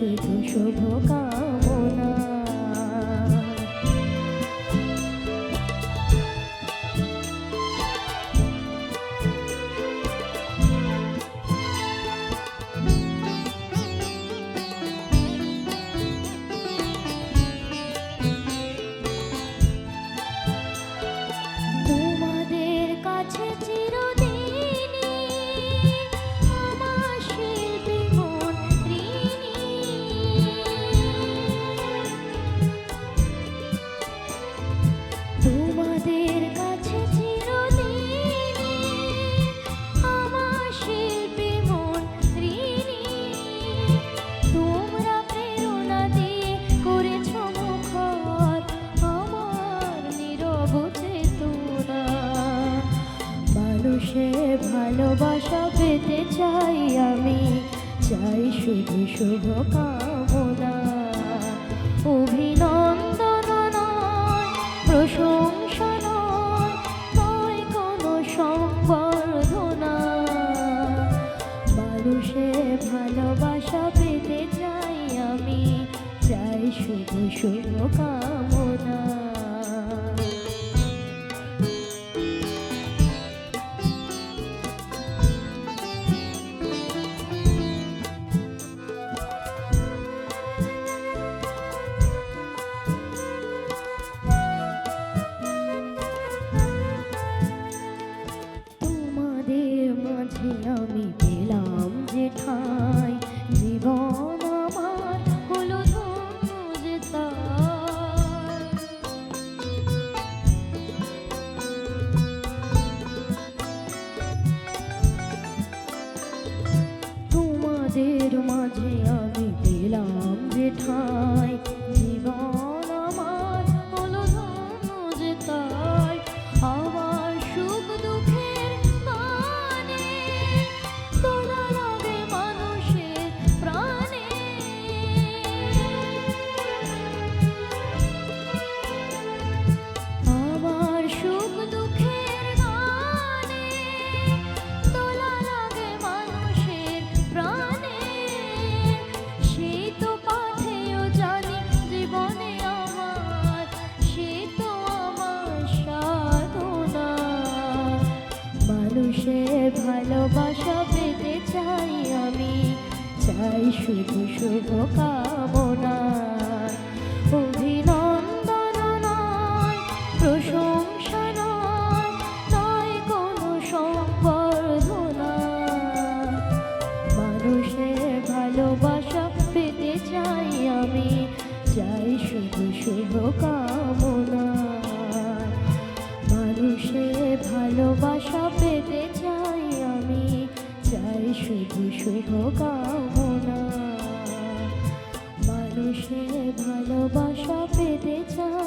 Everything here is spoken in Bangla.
শুধু শুভ কামনা। তোমাদের কাছে চিরদিনই আমার শিল্পী মন ঋণী। তোমাদের কাছে চিরদিনই আমার শিল্পী মন ঋণী। তোমরা প্রেরণা দিয়ে করেছ মুখর আমার নীরব চেতনা। মানুষের ভালোবাসা পেতে চাই আমি, চাই শুধু শুভ কামনা। অভিনন্দন নয়, প্রশংসা নয়, নয় কোনো সংবর্ধনা। মানুষের ভালোবাসা পেতে চাই আমি, চাই শুধু শুভ কামনা। তোমাদের মাঝে আমি পেলাম যে ঠাঁই, জীবন আমার হলো ধন্য যে তাই। তোমাদের মাঝে আমি পেলাম যে ঠাঁই, জীবন আমার হলো ধন্য যে তাই। আমার সুখ দুঃখের গানে তোলা লাগে মানুষের প্রাণে। আমার সুখ দুঃখের গানে তোলা লাগে মানুষের প্রাণে। সেই তো পাথেয় জানি জীবনে আমার, সে তো আমার সাধনা। মানুষের ভালোবাসা পেতে চাই আমি, চাই শুধু শুভ কামনা। অভিনন্দন নয়, প্রশংসা নয়, নয় কোনো সংবর্ধনা। মানুষের ভালোবাসা পেতে চাই আমি, চাই শুধু শুভ কামনা। মানুষের ভালোবাসা পেতে চাই আমি, চাই শুধু শুভ কামনা। মানুষের ভালোবাসা পেতে চাই।